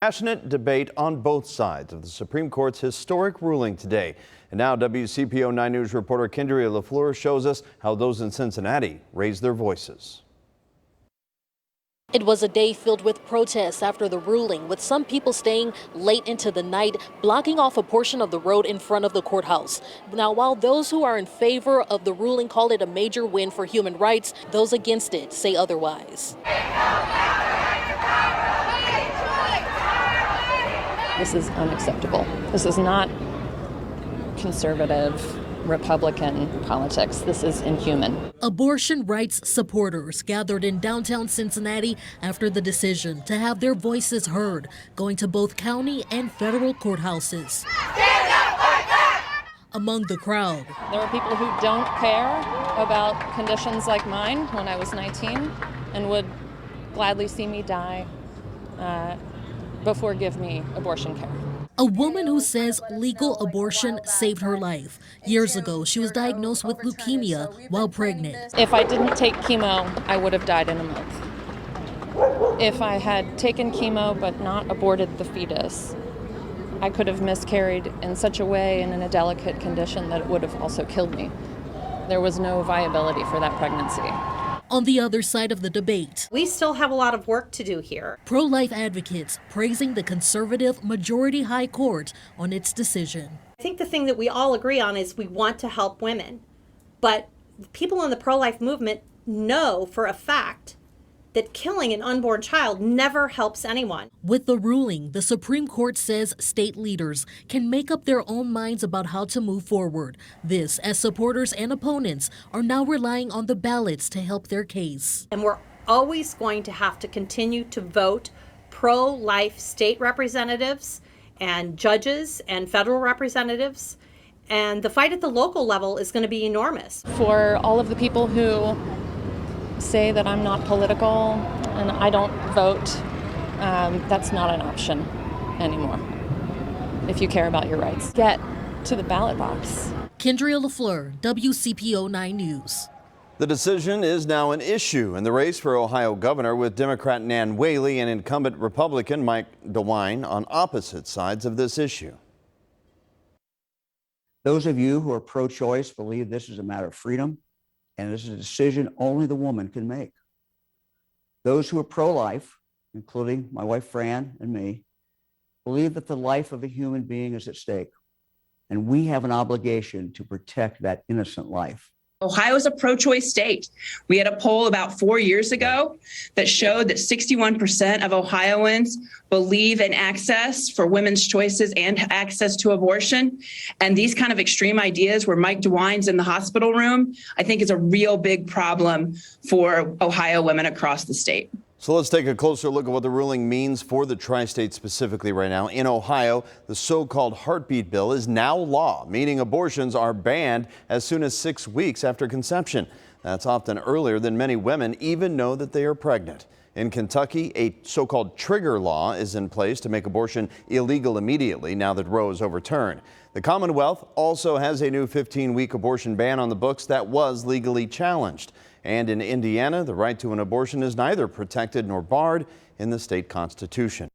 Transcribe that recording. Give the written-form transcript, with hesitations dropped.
Passionate debate on both sides of the Supreme Court's historic ruling today. And now WCPO 9 News reporter Kendria LaFleur shows us how those in Cincinnati raised their voices. It was a day filled with protests after the ruling, with some people staying late into the night, blocking off a portion of the road in front of the courthouse. Now, while those who are in favor of the ruling call it a major win for human rights, those against it say otherwise. This is unacceptable. This is not conservative Republican politics. This is inhuman. Abortion rights supporters gathered in downtown Cincinnati after the decision to have their voices heard, going to both county and federal courthouses. Among the crowd, there are people who don't care about conditions like mine when I was 19 and would gladly see me die before give me abortion care. A woman who says legal abortion saved her life. Years ago, she was diagnosed with leukemia while pregnant. If I didn't take chemo, I would have died in a month. If I had taken chemo but not aborted the fetus, I could have miscarried in such a way and in a delicate condition that it would have also killed me. There was no viability for that pregnancy. On the other side of the debate, we still have a lot of work to do here. Pro-life advocates praising the conservative majority high court on its decision. I think the thing that we all agree on is we want to help women, but people in the pro-life movement know for a fact that killing an unborn child never helps anyone. With the ruling, the Supreme Court says state leaders can make up their own minds about how to move forward. This, as supporters and opponents are now relying on the ballots to help their case. And we're always going to have to continue to vote pro-life state representatives and judges and federal representatives. And the fight at the local level is going to be enormous. For all of the people who say that I'm not political and I don't vote, that's not an option anymore. If you care about your rights, get to the ballot box. Kendria LaFleur, WCPO 9 News. The decision is now an issue in the race for Ohio governor, with Democrat Nan Whaley and incumbent Republican Mike DeWine on opposite sides of this issue. Those of you who are pro-choice believe this is a matter of freedom, and this is a decision only the woman can make. Those who are pro-life, including my wife Fran and me, believe that the life of a human being is at stake, and we have an obligation to protect that innocent life. Ohio is a pro-choice state. We had a poll about 4 years ago that showed that 61% of Ohioans believe in access for women's choices and access to abortion. And these kind of extreme ideas where Mike DeWine's in the hospital room, I think is a real big problem for Ohio women across the state. So let's take a closer look at what the ruling means for the tri-state specifically right now. In Ohio, the so-called heartbeat bill is now law, meaning abortions are banned as soon as 6 weeks after conception. That's often earlier than many women even know that they are pregnant. In Kentucky, a so-called trigger law is in place to make abortion illegal immediately now that Roe is overturned. The Commonwealth also has a new 15-week abortion ban on the books that was legally challenged. And in Indiana, the right to an abortion is neither protected nor barred in the state constitution.